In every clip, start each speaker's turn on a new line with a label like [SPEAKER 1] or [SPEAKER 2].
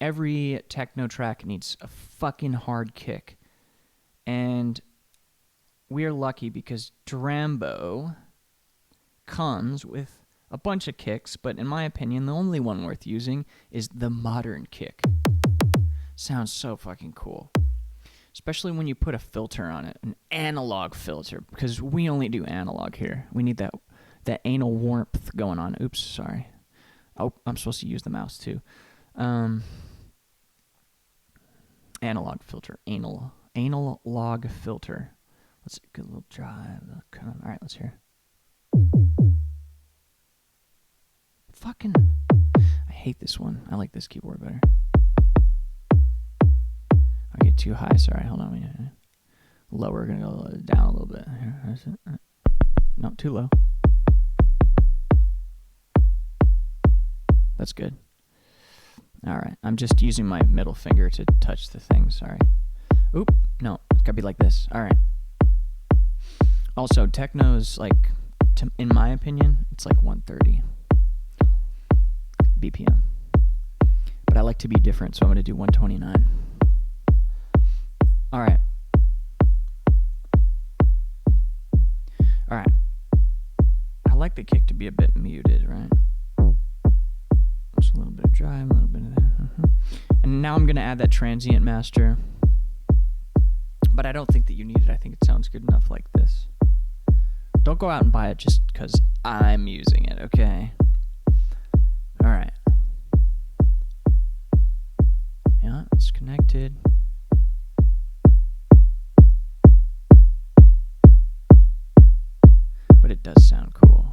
[SPEAKER 1] every techno track needs a fucking hard kick. And we're lucky because Drambo comes with a bunch of kicks, but in my opinion, the only one worth using is the modern kick. Sounds so fucking cool. Especially when you put a filter on it, an analog filter, because we only do analog here. We need that anal warmth going on. Oops, sorry. Oh, I'm supposed to use the mouse too. Analog filter, analog filter. Let's get a little drive. All right, let's hear. Fucking, I hate this one. I like this keyboard better. I get too high. Sorry, hold on. Lower, gonna go down a little bit. Here, no, too low. That's good. All right, I'm just using my middle finger to touch the thing. Sorry. Oop, no, it's gotta be like this. All right. Also, techno is like, in my opinion, it's like 130 BPM. But I like to be different, so I'm gonna do 129. All right. All right. I like the kick to be a bit muted, right? Just a little bit of drive, a little bit of that. And now I'm going to add that transient master. But I don't think that you need it. I think it sounds good enough like this. Don't go out and buy it just because I'm using it, okay? All right. Yeah, it's connected. But it does sound cool.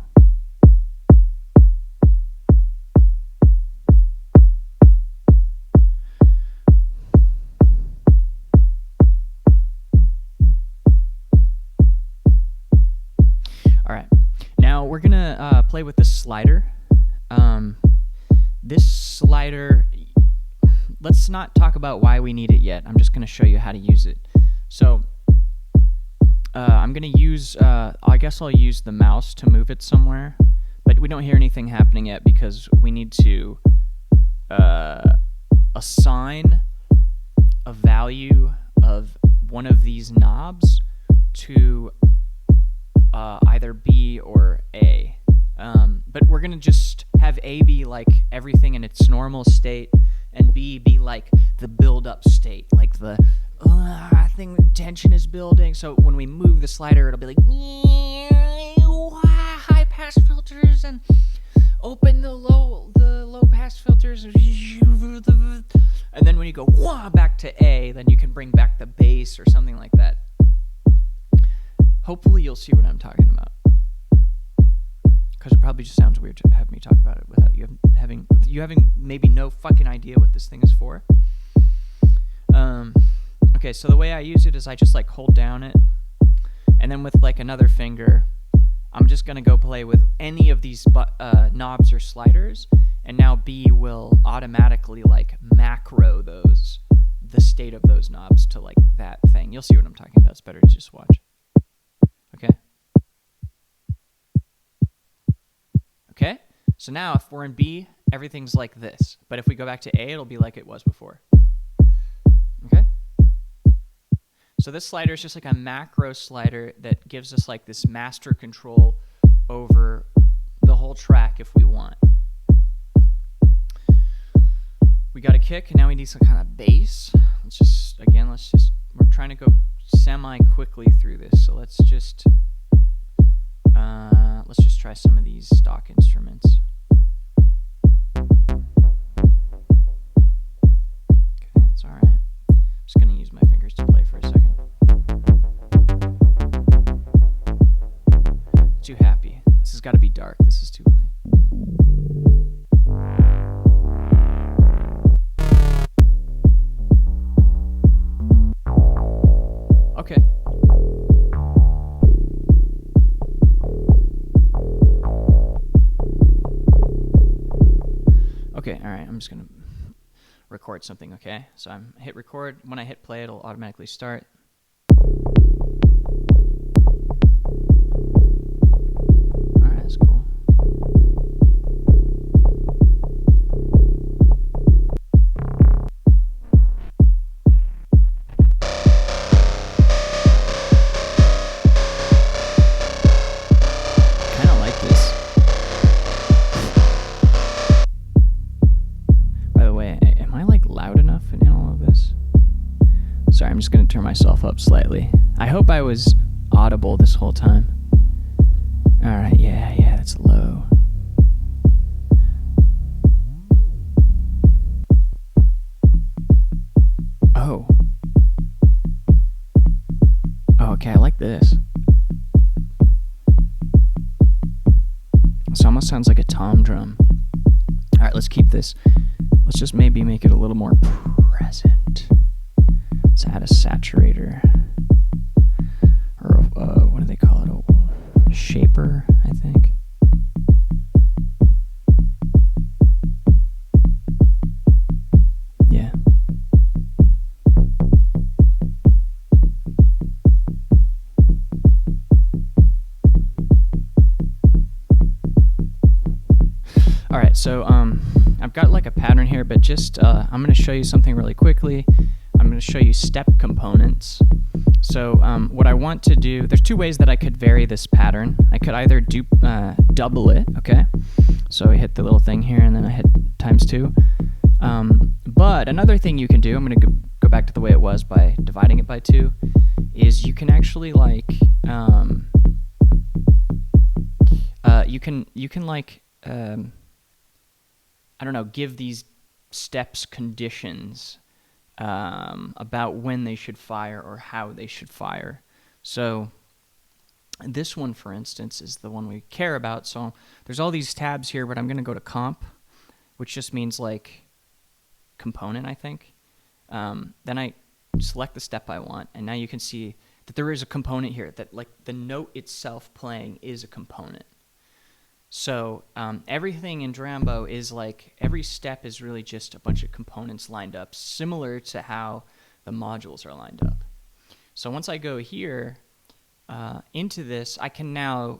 [SPEAKER 1] All right, now we're gonna play with the slider. This slider, let's not talk about why we need it yet. I'm just gonna show you how to use it. So I'm gonna use, I guess I'll use the mouse to move it somewhere, but we don't hear anything happening yet because we need to assign a value of one of these knobs to either B or A. But we're gonna just have A be like everything in its normal state, and B be like the build-up state, like the I think the tension is building. So when we move the slider, it'll be like high pass filters and open the low pass filters, and then when you go back to A, then you can bring back the bass or something like that. Hopefully you'll see what I'm talking about, because it probably just sounds weird to have me talk about it without you having maybe no fucking idea what this thing is for. Okay, so the way I use it is I just like hold down it, and then with like another finger, I'm just gonna go play with any of these knobs or sliders, and now B will automatically like macro the state of those knobs to like that thing. You'll see what I'm talking about. It's better to just watch. Okay. Okay. So now if we're in B, everything's like this. But if we go back to A, it'll be like it was before. Okay. So this slider is just like a macro slider that gives us like this master control over the whole track if we want. We got a kick, and now we need some kind of bass. We're trying to go semi-quickly through this, so let's just try some of these stock instruments. Okay, that's all right. I'm just gonna use my fingers to play for a second. Too happy. This has got to be dark. This is too clean. Okay. Okay, all right. I'm just going to record something, okay? So I'm hit record. When I hit play, it'll automatically start. All right, that's cool. I'm just going to turn myself up slightly. I hope I was audible this whole time. Alright, yeah, that's low. Oh. Oh, okay, I like this. This almost sounds like a tom drum. Alright, let's keep this. Let's just maybe make it a little more present. Let's add a saturator. Or what do they call it? A shaper, I think. Yeah. Alright, so I've got like a pattern here, but just I'm going to show you something really quickly. I'm going to show you step components. So what I want to do, there's two ways that I could vary this pattern. I could either do double it, okay? So I hit the little thing here and then I hit ×2. But another thing you can do, I'm going to go back to the way it was by dividing it by 2, is you can actually like you can like I don't know, give these steps conditions about when they should fire or how they should fire. So this one, for instance, is the one we care about. So there's all these tabs here, but I'm going to go to comp, which just means like component, I think. Then I select the step I want, and now you can see that there is a component here, that like the note itself playing is a component. So everything in Drambo is like, every step is really just a bunch of components lined up, similar to how the modules are lined up. So once I go here into this, I can now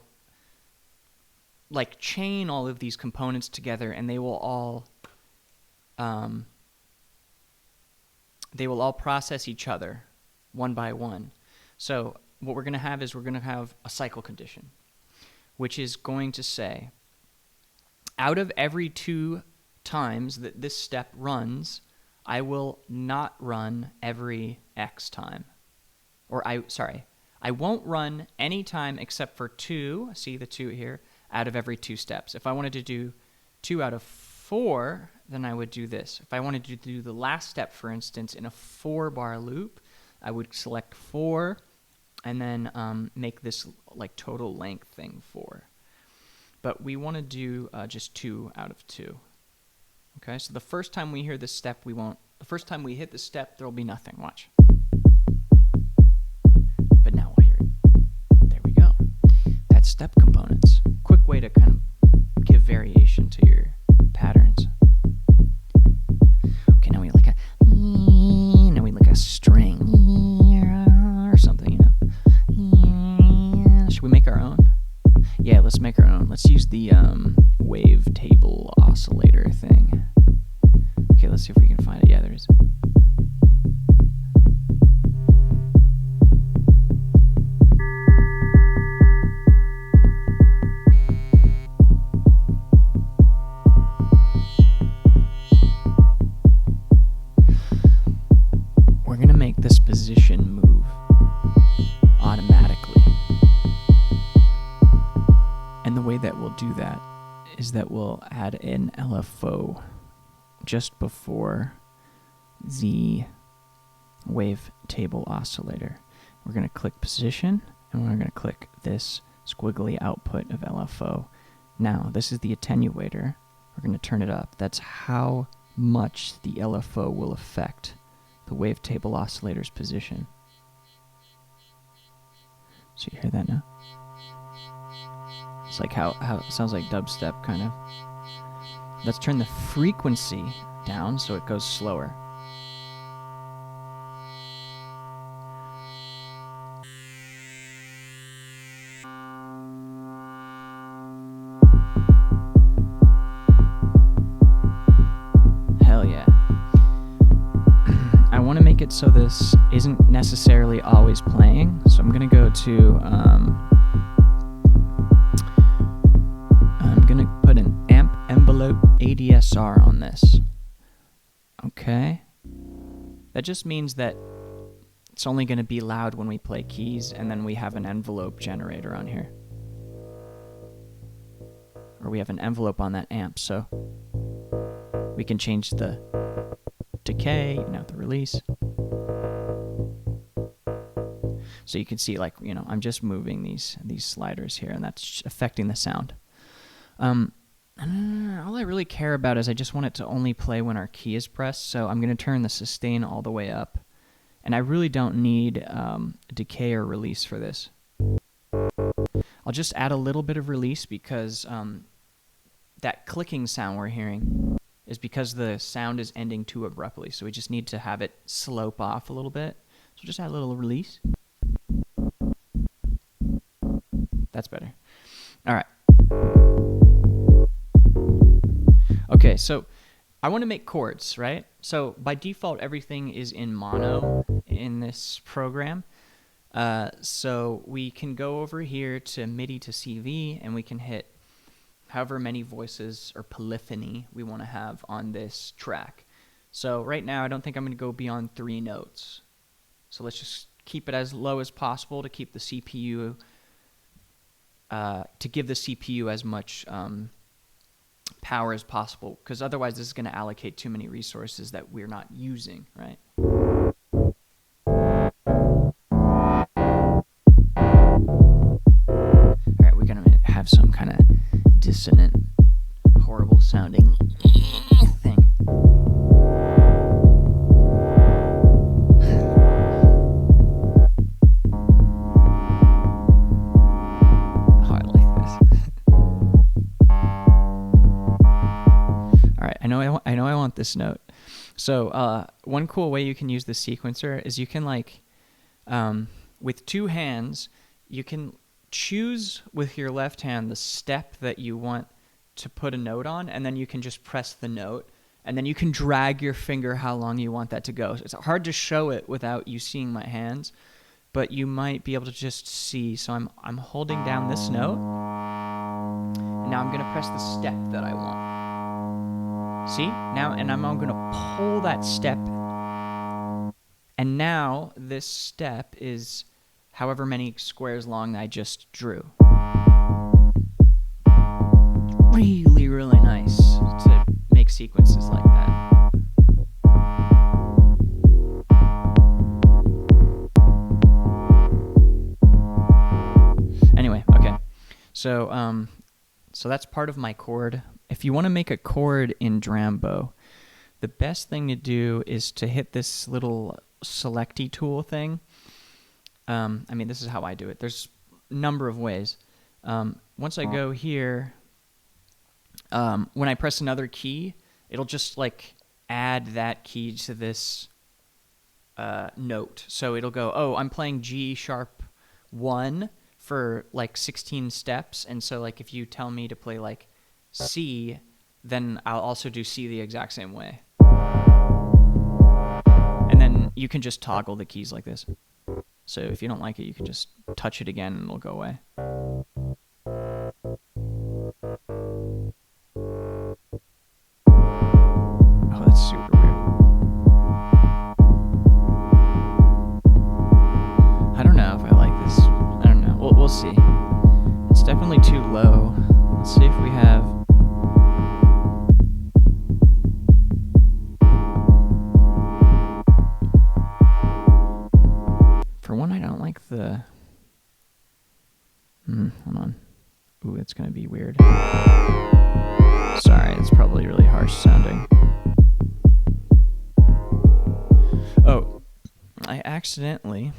[SPEAKER 1] like chain all of these components together, and they will all process each other one by one. So what we're going to have is we're going to have a cycle condition, which is going to say, out of every 2 times that this step runs, I will not run every X time. Or I won't run any time except for 2, see the 2 here, out of every 2 steps. If I wanted to do 2 out of 4, then I would do this. If I wanted to do the last step, for instance, in a 4-bar loop, I would select 4, and then make this like total length thing 4. But we want to do just 2 out of 2. Okay, so the first time we hear this step, we won't. The first time we hit the step, there will be nothing. Watch. But now we'll hear it. There we go. That's step components. Quick way to kind of give variation to your patterns. Okay, now we like a string or something, you know. Should we make our own? Yeah, let's make our own. Let's use the Wavetable oscillator thing. Okay, let's see if we can find it. Yeah, there is. We're going to make this position move automatically. And the way that we'll do that is that we'll add an LFO just before the Wavetable oscillator. We're going to click position, and we're going to click this squiggly output of LFO. Now, this is the attenuator. We're going to turn it up. That's how much the LFO will affect the Wavetable oscillator's position. So you hear that now? It's like how it sounds like dubstep, kind of. Let's turn the frequency down so it goes slower. Hell yeah. I want to make it so this isn't necessarily always playing, so I'm going to go to I'm going to put an amp envelope ADSR on this. Okay. That just means that it's only going to be loud when we play keys, and then we have an envelope generator on here. Or we have an envelope on that amp, so we can change the decay, the release. So you can see, like, I'm just moving these sliders here, and that's affecting the sound. All I really care about is I just want it to only play when our key is pressed, so I'm going to turn the sustain all the way up. And I really don't need decay or release for this. I'll just add a little bit of release because that clicking sound we're hearing is because the sound is ending too abruptly, so we just need to have it slope off a little bit. So just add a little release. That's better. All right. Okay, so I want to make chords, right? So by default, everything is in mono in this program. So we can go over here to MIDI to CV, and we can hit however many voices or polyphony we want to have on this track. So right now, I don't think I'm going to go beyond 3 notes. So let's just keep it as low as possible to keep the CPU, to give the CPU as much power as possible, because otherwise this is going to allocate too many resources that we're not using, right? Alright, we're going to have some kind of dissonant, horrible sounding thing. I know I want this note. So one cool way you can use the sequencer is you can, like, with 2 hands, you can choose with your left hand the step that you want to put a note on, and then you can just press the note, and then you can drag your finger how long you want that to go. So it's hard to show it without you seeing my hands, but you might be able to just see. So I'm holding down this note, and now I'm going to press the step that I want. See? Now, and I'm going to pull that step, and now this step is however many squares long I just drew. Really, really nice to make sequences like that. Anyway, okay. So that's part of my chord. If you want to make a chord in Drambo, the best thing to do is to hit this little selecty tool thing. I mean, this is how I do it. There's a number of ways. Once I go here, when I press another key, it'll just, like, add that key to this note. So it'll go, oh, I'm playing G sharp 1 for, like, 16 steps. And so, like, if you tell me to play, like, C, then I'll also do C the exact same way. And then you can just toggle the keys like this. So if you don't like it, you can just touch it again and it'll go away. Oh, that's super weird. I don't know if I like this. I don't know. We'll see. It's definitely too low. Let's see if we have... For one, I don't like the... hold on. Ooh, it's going to be weird. Sorry, it's probably really harsh sounding. Oh, I accidentally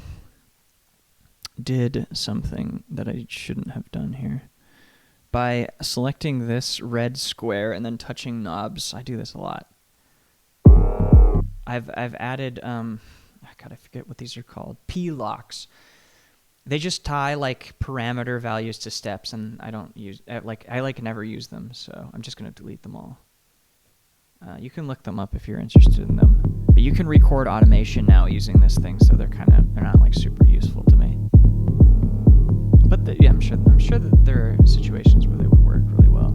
[SPEAKER 1] did something that I shouldn't have done here. By selecting this red square and then touching knobs, I do this a lot. I've added... God, I forget what these are called. P-locks. They just tie, like, parameter values to steps, and I don't use... I never use them, so I'm just going to delete them all. You can look them up if you're interested in them. But you can record automation now using this thing, so they're not, like, super useful to me. But, yeah, I'm sure that there are situations where they would work really well.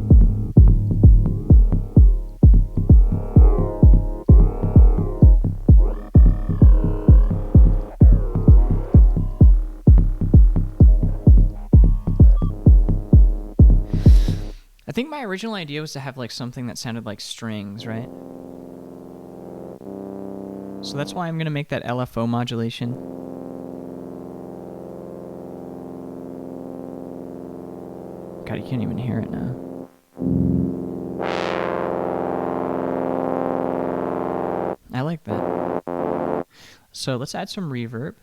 [SPEAKER 1] think my original idea was to have like something that sounded like strings, right? So that's why I'm going to make that LFO modulation. God, you can't even hear it now. I like that. So let's add some reverb.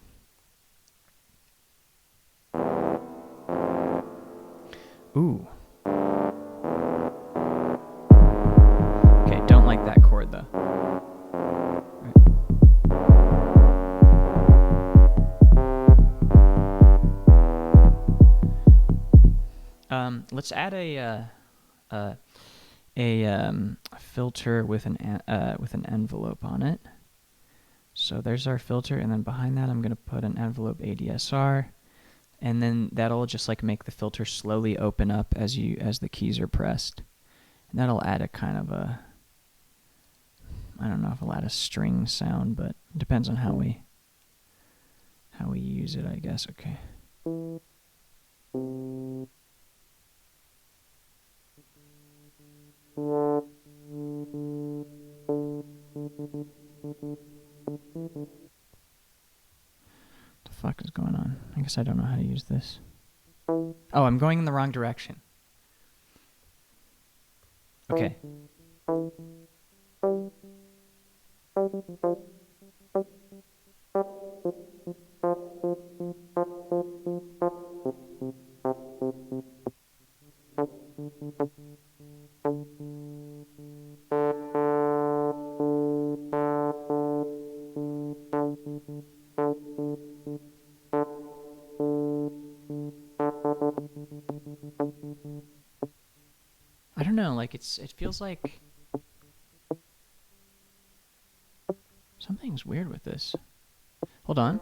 [SPEAKER 1] Ooh. Okay, don't like that chord though. Let's add a filter with an envelope on it. So there's our filter, and then behind that I'm going to put an envelope ADSR, and then that'll just like make the filter slowly open up as the keys are pressed, and that'll add a kind of a, I don't know if it'll add a string sound, but it depends on how we use it, I guess. Okay. The fuck is going on? I guess I don't know how to use this. Oh, I'm going in the wrong direction. Okay. I don't know, like it feels like something's weird with this. Hold on.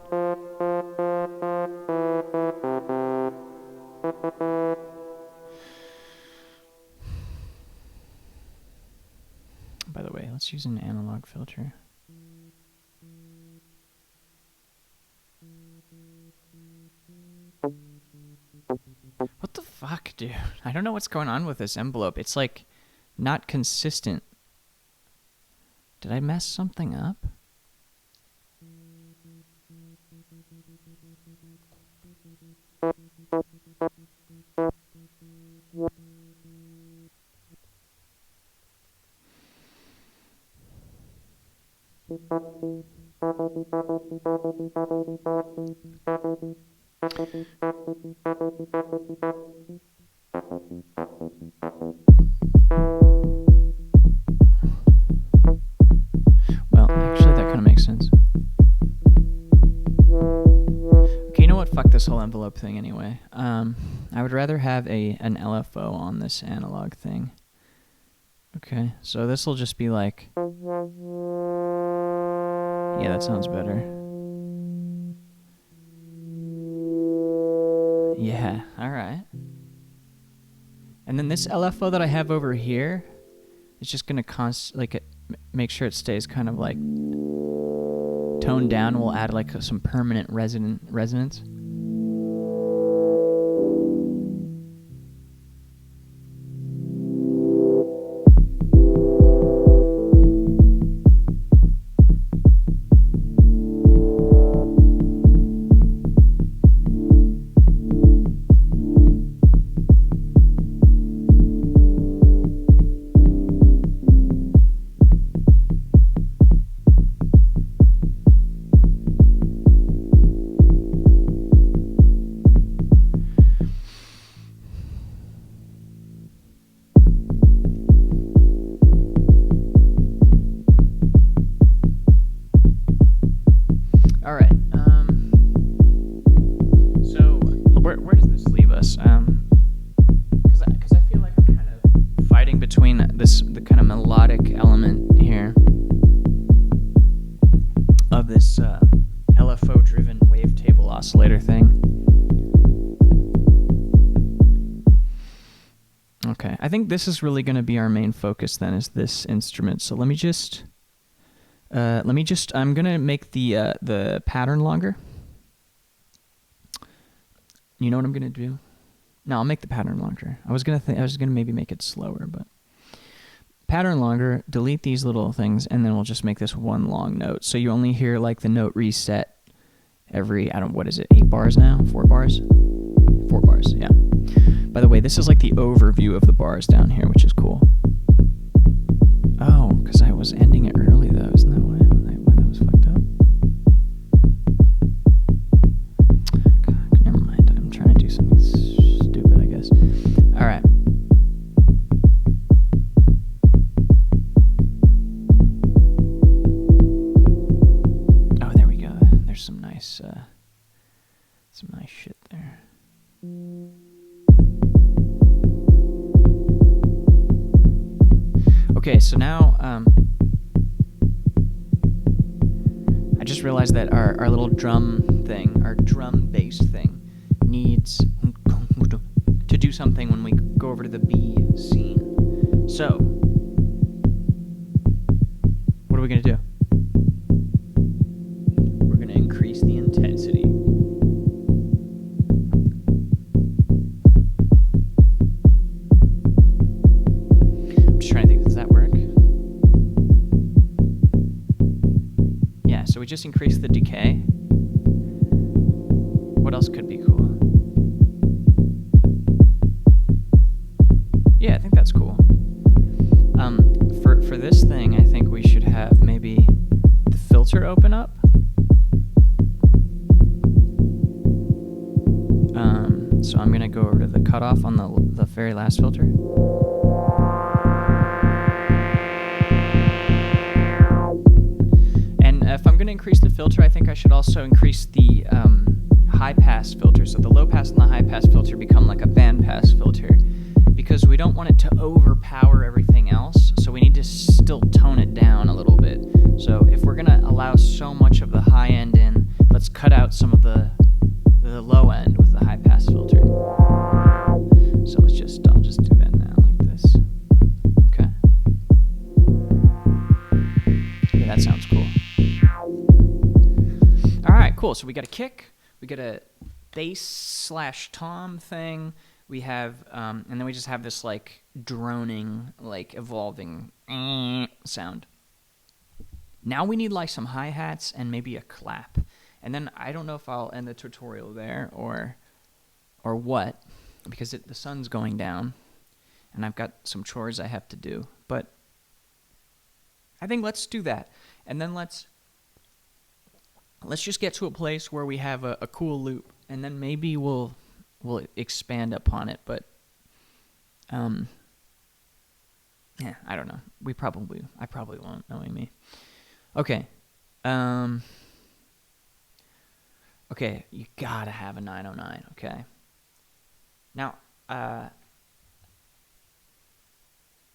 [SPEAKER 1] By the way, let's use an analog filter. What the fuck, dude? I don't know what's going on with this envelope. It's like not consistent. Did I mess something up? Well, actually, that kind of makes sense. Okay, you know what? Fuck this whole envelope thing anyway. I would rather have an LFO on this analog thing. Okay, so this will just be like... Yeah, that sounds better. Yeah, alright. And then this LFO that I have over here is just going to make sure it stays kind of like toned down. We'll add like some permanent resonance. The kind of melodic element here of this LFO-driven wavetable oscillator thing. Okay, I think this is really going to be our main focus then, is this instrument. So let me just, I'm going to make the pattern longer. You know what I'm going to do? No, I'll make the pattern longer. I was gonna maybe make it slower, but pattern longer. Delete these little things, and then we'll just make this one long note. So you only hear like the note reset every, I don't, what is it, 8 bars now? 4 bars? 4 bars, yeah. By the way, this is like the overview of the bars down here, which is cool. Oh, because I was ending it early though. Isn't that why that was fucked up? God, never mind. I'm trying to do something stupid, I guess. All right. Oh, there we go. There's some nice shit there. Okay, so now I just realized that our little drum thing, our drum bass thing, needs to do something when we go over to the B scene. So, what are we going to do? We're going to increase the intensity. So we just increased the decay. What else could be cool? Yeah, I think that's cool. For this thing, I think we should have maybe the filter open up. So I'm gonna go over to the cutoff on the very last filter. If I'm going to increase the filter, I think I should also increase the high-pass filter. So the low-pass and the high-pass filter become like a band-pass filter because we don't want it to overpower everything else. So we need to still tone it down a little bit. So if we're going to allow so much of the high end in, let's cut out some of the low end with the high-pass filter. So I'll just do that now like this. Okay. Yeah, that sounds cool. Alright, cool. So we got a kick, we got a bass/tom thing, we have, and then we just have this like droning, like evolving sound. Now we need like some hi-hats and maybe a clap. And then I don't know if I'll end the tutorial there or what, because the sun's going down and I've got some chores I have to do. But I think let's do that. And then let's just get to a place where we have a cool loop, and then maybe we'll expand upon it. But yeah, I don't know. I probably won't, knowing me. Okay. Okay, you gotta have a 909. Okay. Now,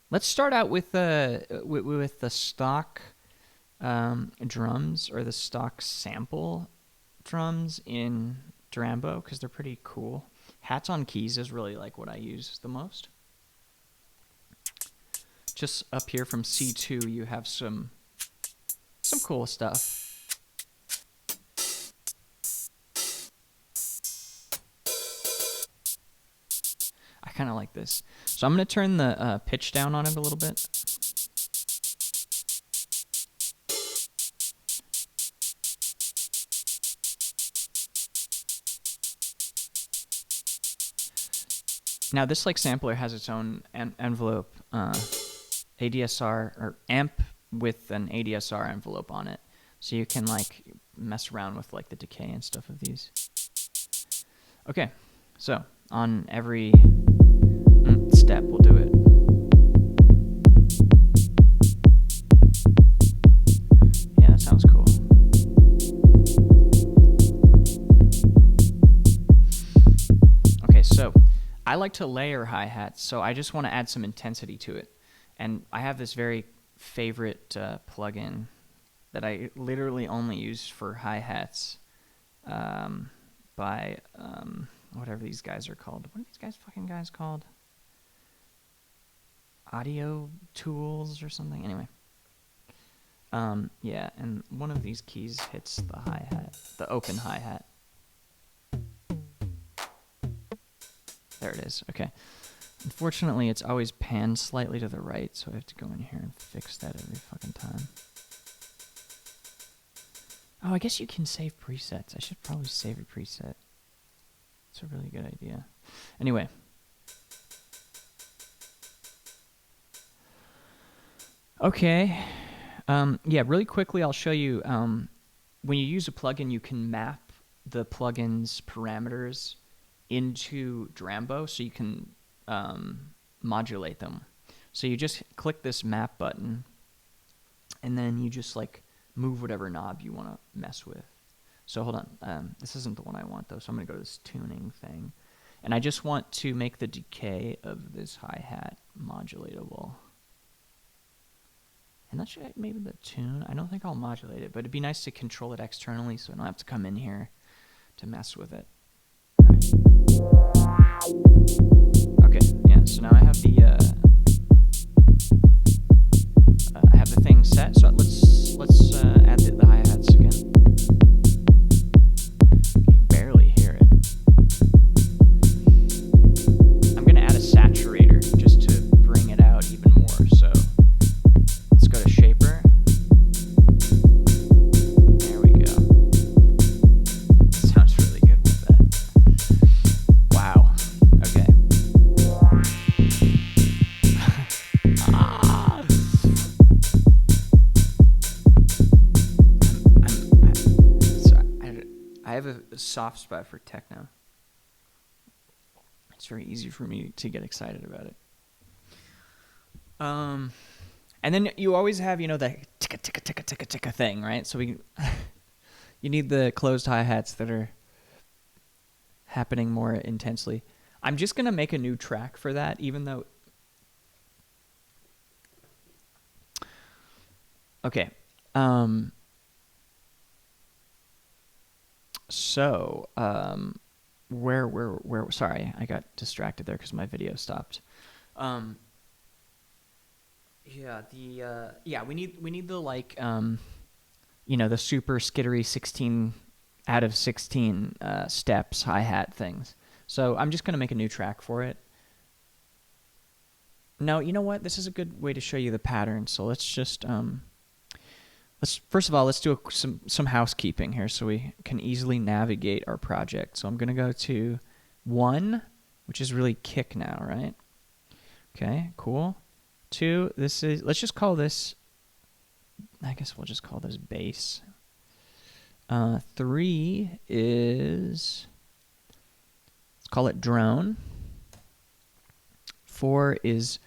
[SPEAKER 1] let's start out with the stock drums, or the stock sample drums in Drambo, because they're pretty cool. Hats on keys is really like what I use the most. Just up here from C2 you have some cool stuff. I kind of like this. So I'm going to turn the pitch down on it a little bit. Now this like sampler has its own envelope, ADSR, or amp with an ADSR envelope on it, so you can like mess around with like the decay and stuff of these. Okay, so on every step we'll do it. Yeah, that sounds cool. Okay, so I like to layer hi-hats, so I just want to add some intensity to it. And I have this very favorite plugin that I literally only use for hi-hats by whatever these guys are called. What are these fucking guys called? Audio Tools or something? Anyway. Yeah, and one of these keys hits the hi-hat, the open hi-hat. There it is. Okay. Unfortunately, it's always panned slightly to the right, so I have to go in here and fix that every fucking time. Oh, I guess you can save presets. I should probably save a preset. It's a really good idea. Anyway. Okay. Yeah, really quickly, I'll show you. When you use a plugin, you can map the plugin's parameters into Drambo, so you can modulate them. So you just click this map button, and then you just like move whatever knob you want to mess with. So hold on, this isn't the one I want though, so I'm gonna go to this tuning thing, and I just want to make the decay of this hi-hat modulatable. And that's maybe the tune. I don't think I'll modulate it, but it'd be nice to control it externally so I don't have to come in here to mess with it. Okay, yeah, so now I have the thing set. So let's add the hi-hats again. You can barely hear it. I'm gonna add a saturator just to bring it out even more. So let's go to shaper. There we go. Sounds really good with that. Wow. Okay. I have a soft spot for techno. It's very easy for me to get excited about it. And then you always have, you know, the ticka ticka ticka ticka ticka thing, right? So you need the closed hi-hats that are happening more intensely. I'm just gonna make a new track for that, even though. Okay. So, where, sorry, I got distracted there because my video stopped. Yeah, we need the, like, you know, the super skittery 16 out of 16 steps hi-hat things. So I'm just going to make a new track for it. No, you know what? This is a good way to show you the pattern. So let's just, first of all, let's do some housekeeping here so we can easily navigate our project. So I'm going to go to 1, which is really kick now, right? Okay, cool. 2, this is, let's just call this, I guess we'll just call this bass. 3 is, let's call it drone. 4 is,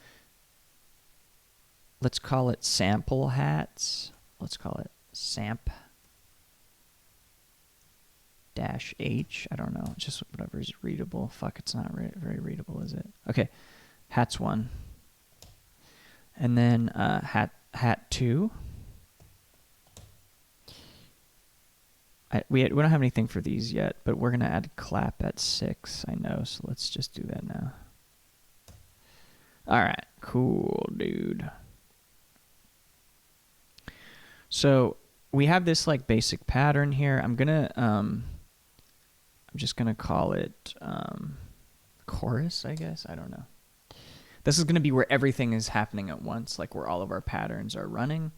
[SPEAKER 1] let's call it sample hats. Let's call it samp dash H. I don't know. It's just whatever is readable. Fuck, it's not very readable, is it? Okay, hats 1. And then hat 2. We don't have anything for these yet, but we're gonna add clap at 6. I know, so let's just do that now. All right, cool, dude. So we have this like basic pattern here. I'm just gonna call it chorus, I guess. I don't know. This is gonna be where everything is happening at once, like where all of our patterns are running,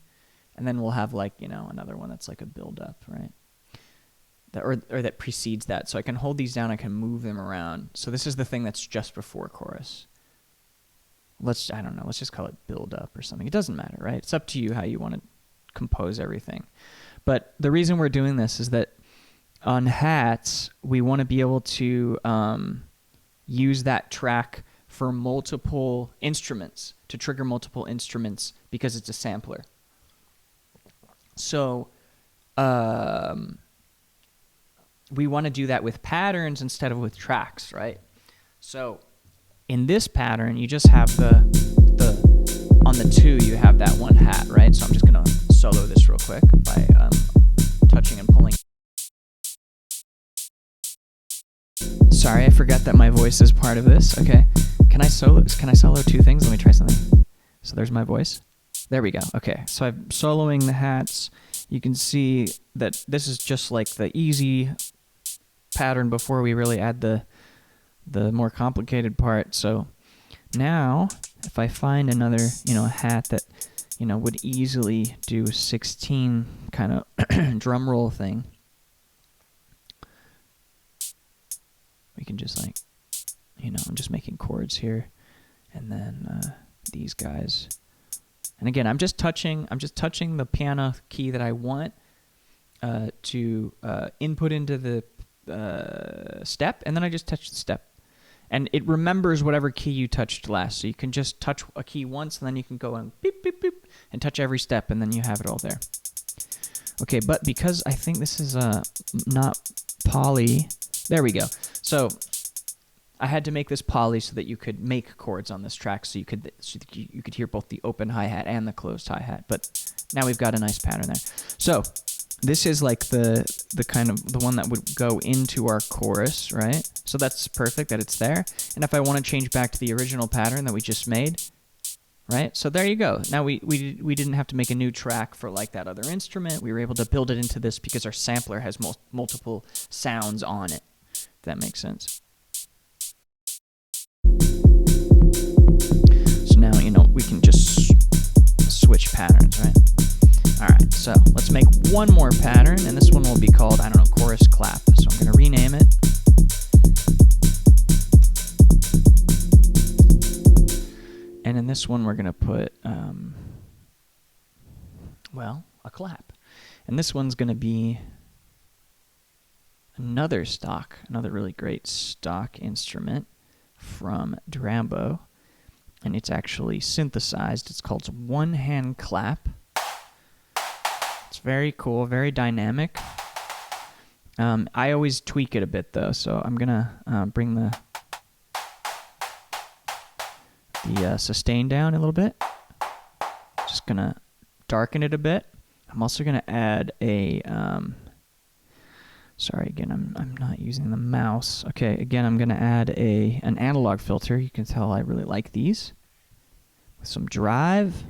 [SPEAKER 1] and then we'll have like, you know, another one that's like a build up, right? That or that precedes that. So I can hold these down. I can move them around. So this is the thing that's just before chorus. I don't know. Let's just call it build up or something. It doesn't matter, right? It's up to you how you want to compose everything. But the reason we're doing this is that on hats, we want to be able to use that track for multiple instruments, to trigger multiple instruments because it's a sampler. So we want to do that with patterns instead of with tracks, right? So in this pattern, you just have on the 2, you have that one hat, right? So I'm just going to solo this real quick by touching and pulling. Sorry, I forgot that my voice is part of this. Okay, can I solo 2 things? Let me try something. So there's my voice. There we go. Okay, so I'm soloing the hats. You can see that this is just like the easy pattern before we really add the the more complicated part. So now, if I find another, a hat that, would easily do a 16 kind of drum roll thing, we can just like, I'm just making chords here, and then these guys. And again, I'm just touching the piano key that I want to input into the step, and then I just touch the step. And it remembers whatever key you touched last. So you can just touch a key once, and then you can go and beep, beep, beep, and touch every step, and then you have it all there. Okay, but because I think this is not poly, there we go. So I had to make this poly so that you could make chords on this track, so you could hear both the open hi-hat and the closed hi-hat. But now we've got a nice pattern there. So this is like the kind of the one that would go into our chorus, right? So that's perfect that it's there. And if I want to change back to the original pattern that we just made, right? So there you go. Now we didn't have to make a new track for like that other instrument. We were able to build it into this because our sampler has multiple sounds on it. If that makes sense. So now, we can just switch patterns, right? All right, so let's make one more pattern, and this one will be called, chorus clap. So I'm going to rename it. And in this one, we're going to put, a clap. And this one's going to be another really great stock instrument from Drambo. And it's actually synthesized. It's called one-hand clap. It's very cool, very dynamic. I always tweak it a bit though, so I'm gonna bring the sustain down a little bit. Just gonna darken it a bit. I'm also gonna add a sorry, again, I'm not using the mouse. Okay, again, I'm gonna add an analog filter. You can tell I really like these. With some drive.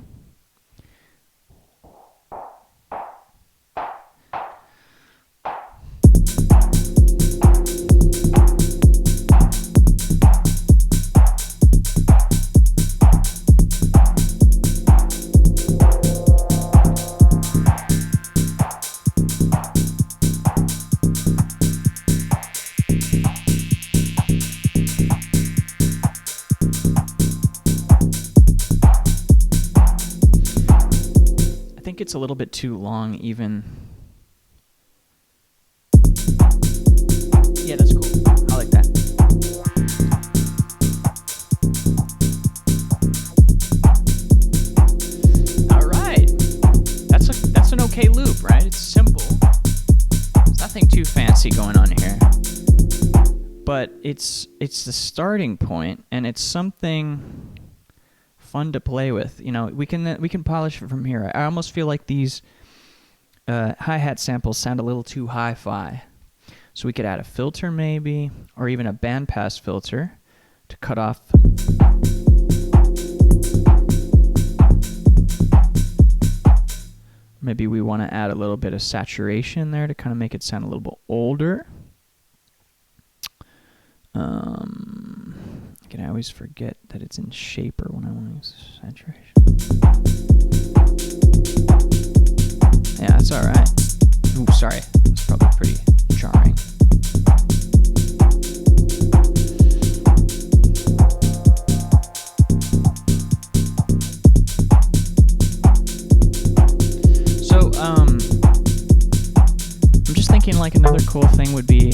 [SPEAKER 1] It's a little bit too long even. Yeah, that's cool. I like that. All right. That's an okay loop, right? It's simple. There's nothing too fancy going on here. But it's the starting point, and it's something fun to play with. We can polish it from here. I almost feel like these hi-hat samples sound a little too hi-fi. So we could add a filter maybe, or even a bandpass filter to cut off. Maybe we want to add a little bit of saturation there to kind of make it sound a little bit older. I always forget that it's in shaper when I want to use saturation. Yeah, that's all right. Ooh, sorry. That's probably pretty jarring. So, I'm just thinking like another cool thing would be,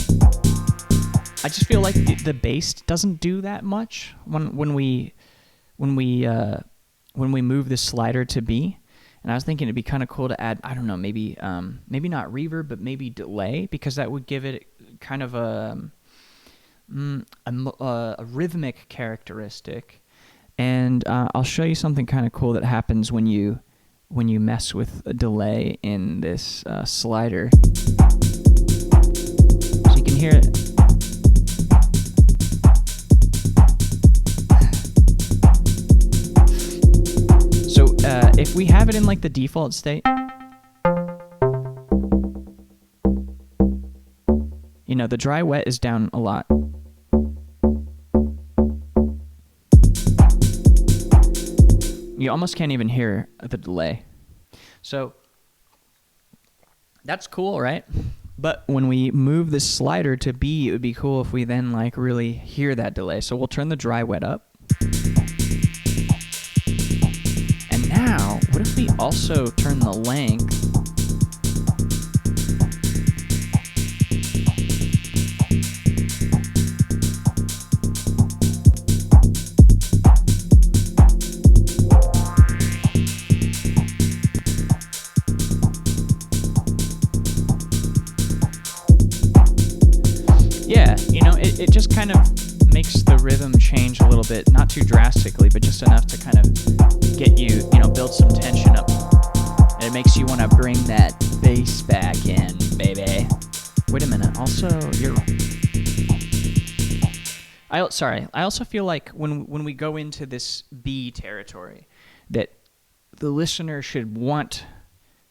[SPEAKER 1] I just feel like the bass doesn't do that much when we move this slider to B, and I was thinking it'd be kind of cool to add, I don't know, maybe not reverb, but maybe delay, because that would give it kind of a rhythmic characteristic. And I'll show you something kind of cool that happens when you mess with a delay in this slider. So you can hear it. If we have it in like the default state, the dry wet is down a lot. You almost can't even hear the delay. So that's cool, right? But when we move this slider to B, it would be cool if we then like really hear that delay. So we'll turn the dry wet up. And now, what if we also turn the length it just kind of makes the rhythm change a little bit, not too drastically, but just enough to kind of get you, build some tension up. And it makes you want to bring that bass back in, baby. Wait a minute. Also, I also feel like when we go into this B territory, that the listener should want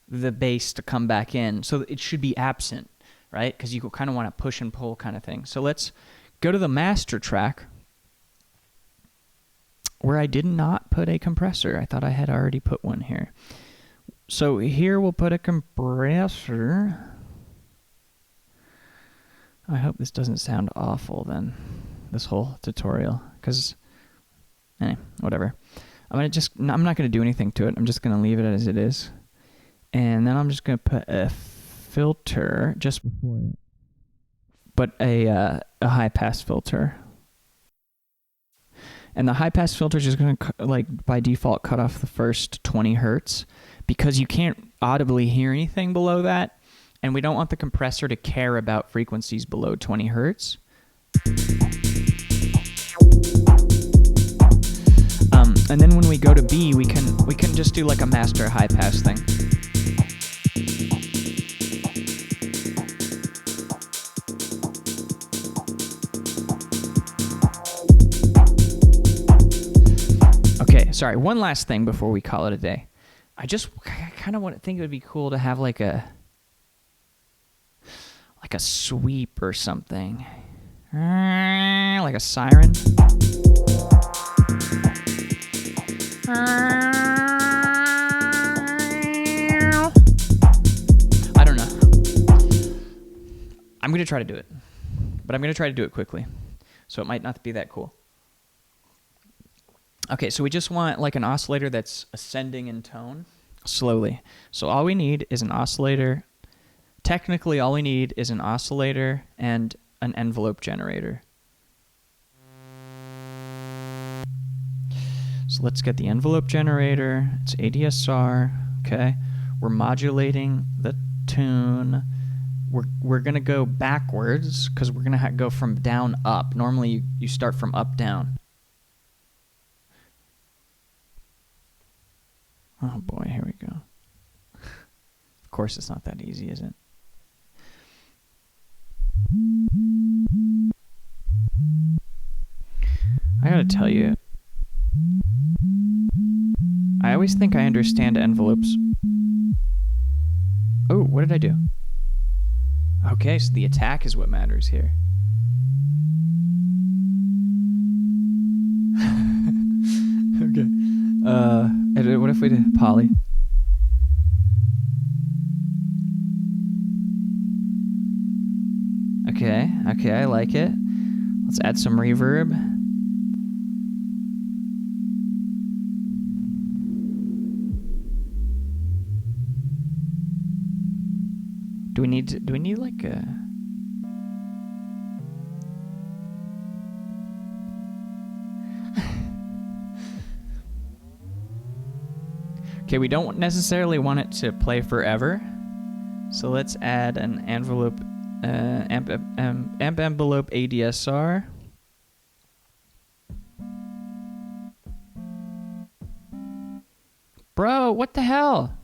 [SPEAKER 1] the bass to come back in, so it should be absent, right? Because you kind of want to push and pull kind of thing. So let's go to the master track where I did not put a compressor. I thought I had already put one here. So here we'll put a compressor. I hope this doesn't sound awful then, this whole tutorial, because whatever. I'm not going to do anything to it. I'm just going to leave it as it is. And then I'm just going to put a filter just before it, but a high pass filter. And the high pass filter is just going to like by default cut off the first 20 hertz because you can't audibly hear anything below that, and we don't want the compressor to care about frequencies below 20 hertz. And then when we go to B, we can just do like a master high pass thing. Okay, sorry, one last thing before we call it a day. I kind of think it would be cool to have like a sweep or something. Like a siren. I don't know. I'm going to try to do it. But I'm going to try to do it quickly. So it might not be that cool. Okay, so we just want like an oscillator that's ascending in tone slowly. So all we need is an oscillator. Technically, all we need is an oscillator and an envelope generator. So let's get the envelope generator. It's ADSR. Okay, we're modulating the tune. We're gonna go backwards because we're gonna go from down up. Normally, you start from up down. Oh boy, here we go. Of course, it's not that easy, is it? I gotta tell you, I always think I understand envelopes. Oh, what did I do? Okay, so the attack is what matters here. Okay. What if we did poly? Okay, I like it. Let's add some reverb. Do we need like a... Okay, we don't necessarily want it to play forever. So let's add an envelope, amp envelope ADSR. Bro, what the hell?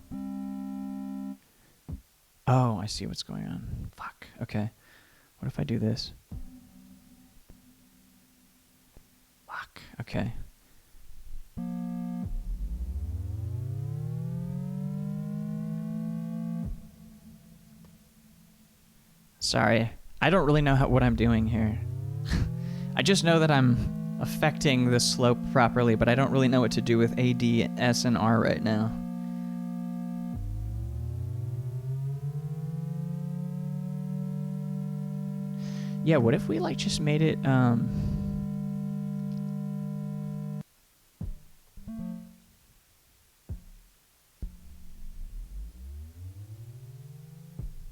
[SPEAKER 1] Oh, I see what's going on. Fuck. Okay. What if I do this? Fuck. Okay. Sorry. I don't really know what I'm doing here. I just know that I'm affecting the slope properly, but I don't really know what to do with A, D, S, and R right now. Yeah, what if we like just made it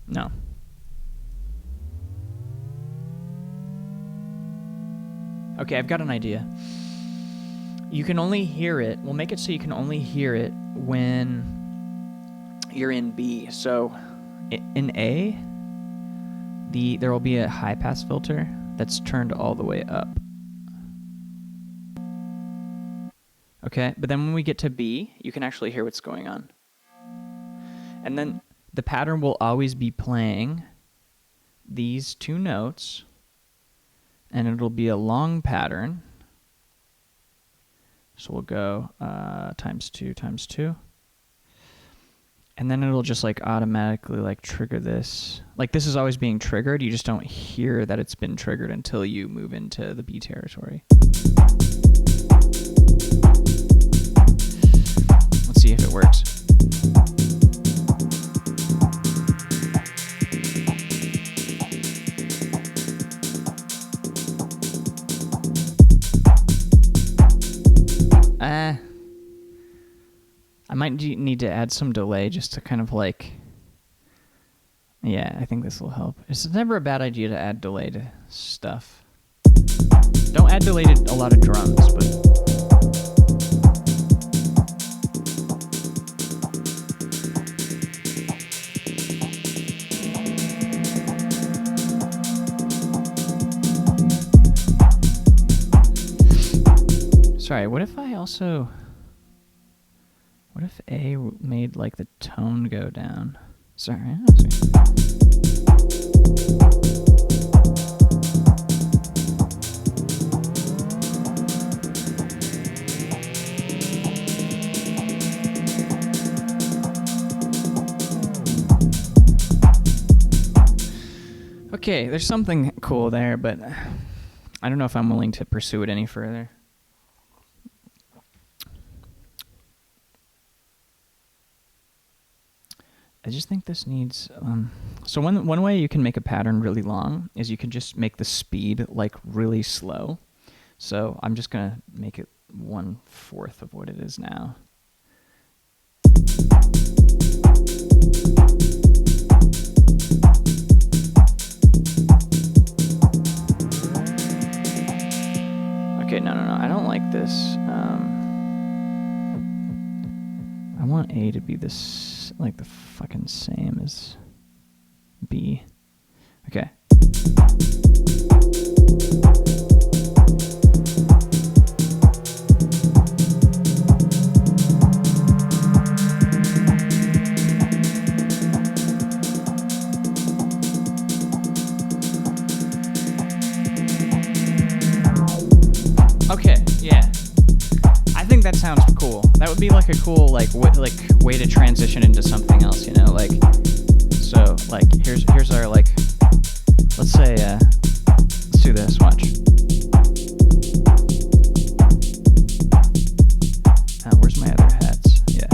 [SPEAKER 1] no. Okay, I've got an idea. You can only hear it. We'll make it so you can only hear it when you're in B. So in A, there will be a high pass filter that's turned all the way up. Okay, but then when we get to B, you can actually hear what's going on. And then the pattern will always be playing these two notes, and it'll be a long pattern. So we'll go times 2 times 2. And then it'll just like automatically like trigger this. Like this is always being triggered. You just don't hear that it's been triggered until you move into the B territory. Let's see if it works. I might need to add some delay just to kind of like, yeah, I think this will help. It's never a bad idea to add delay to stuff. Don't add delay to a lot of drums, but... Sorry, what if I also... What if A made like the tone go down? Sorry. Okay, there's something cool there, but I don't know if I'm willing to pursue it any further. I just think this needs... so one way you can make a pattern really long is you can just make the speed like really slow. So I'm just going to make it 1/4 of what it is now. Okay, no, I don't like this. I want A to be this, like the fucking same as B. Okay. Okay, yeah. I think that sounds cool. That would be like a cool way to transition into something else, you know? Like, so like here's our like, let's say let's do this. Watch. Where's my other hats? Yeah.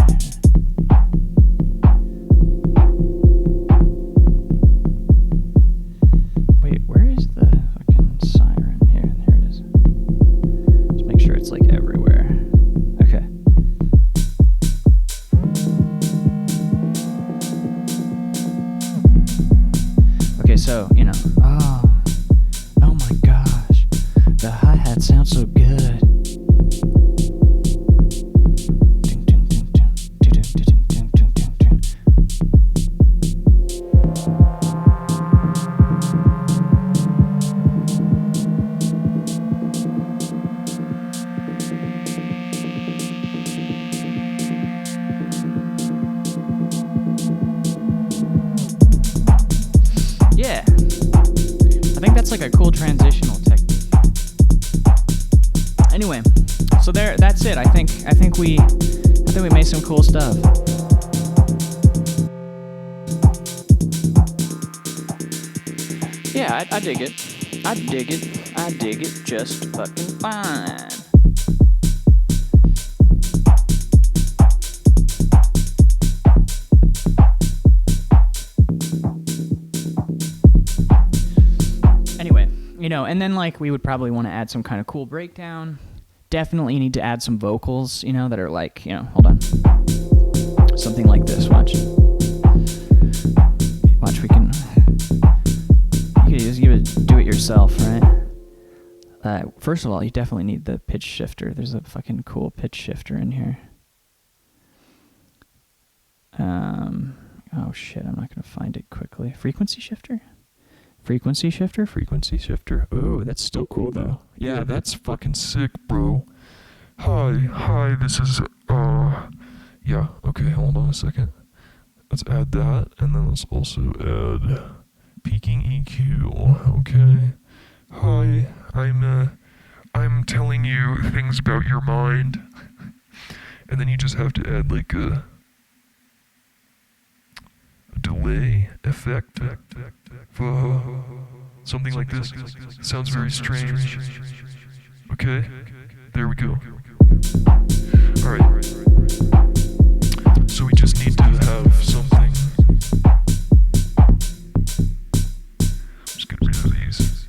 [SPEAKER 1] Wait, where is the fucking siren? Here it is. Let's make sure it's like everywhere. Okay. Okay, so, you know, oh my gosh, the hi-hat sounds so good. Yeah, I think that's like a cool transitional technique. Anyway, so that's it. I think we made some cool stuff. Yeah, I dig it. I dig it. I dig it just fucking fine. Anyway, you know, and then like we would probably want to add some kind of cool breakdown. Definitely need to add some vocals, you know, that are like, you know, hold on. Something like this, watch. Watch, we can, you can just do it yourself, right? First of all, you definitely need the pitch shifter. There's a fucking cool pitch shifter in here. Oh shit, I'm not gonna find it quickly. Frequency shifter? Frequency shifter? Frequency shifter. Oh, that's still cool though.
[SPEAKER 2] Yeah, that's fucking sick, bro. Hi, this is, yeah, okay, hold on a second. Let's add that, and then let's also add peaking EQ, okay? Hi, I'm telling you things about your mind. And then you just have to add like a delay effect. Something like this. Sounds very strange. Okay, there we go. Alright. So we just need to have something. Let's get rid of these.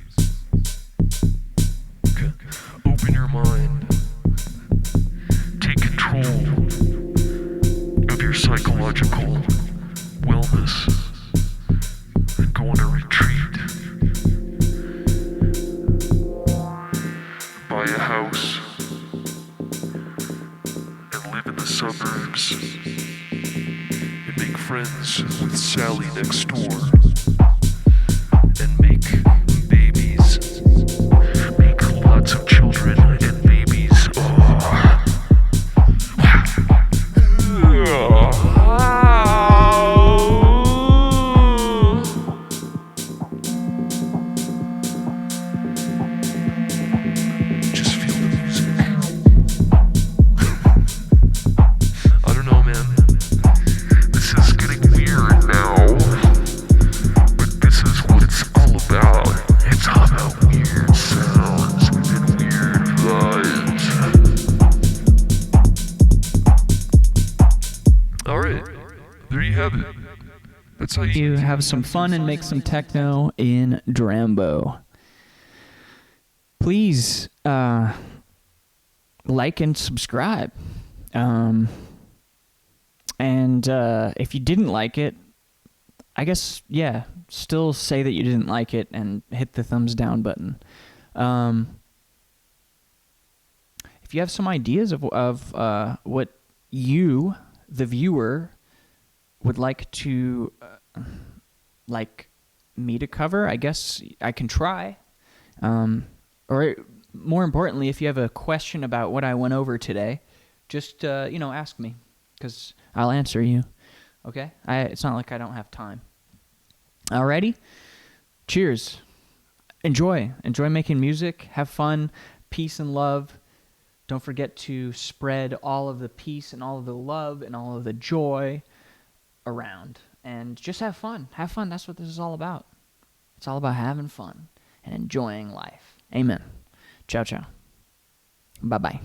[SPEAKER 2] Okay. Open your mind. Take control of your psychological wellness. And go on a retreat. Buy a house. And live in the suburbs. And make friends with Sally next door. And make babies. Make lots of children and babies. Oh. Just feel the music. I don't know, man. This is getting weird now. But this is what it's all about. It's all about weird sounds and weird vibes. Alright, there you have it. That's how
[SPEAKER 1] You have some fun and make some techno in Drambo. Please like and subscribe. And if you didn't like it, I guess, yeah, still say that you didn't like it and hit the thumbs down button. If you have some ideas of what you, the viewer, would like to like me to cover, I guess I can try. Or more importantly, if you have a question about what I went over today, just ask me, because I'll answer you. Okay? It's not like I don't have time. Alrighty? Cheers. Enjoy making music. Have fun. Peace and love. Don't forget to spread all of the peace and all of the love and all of the joy around. And just have fun. Have fun. That's what this is all about. It's all about having fun and enjoying life. Amen. Ciao, ciao. Bye-bye.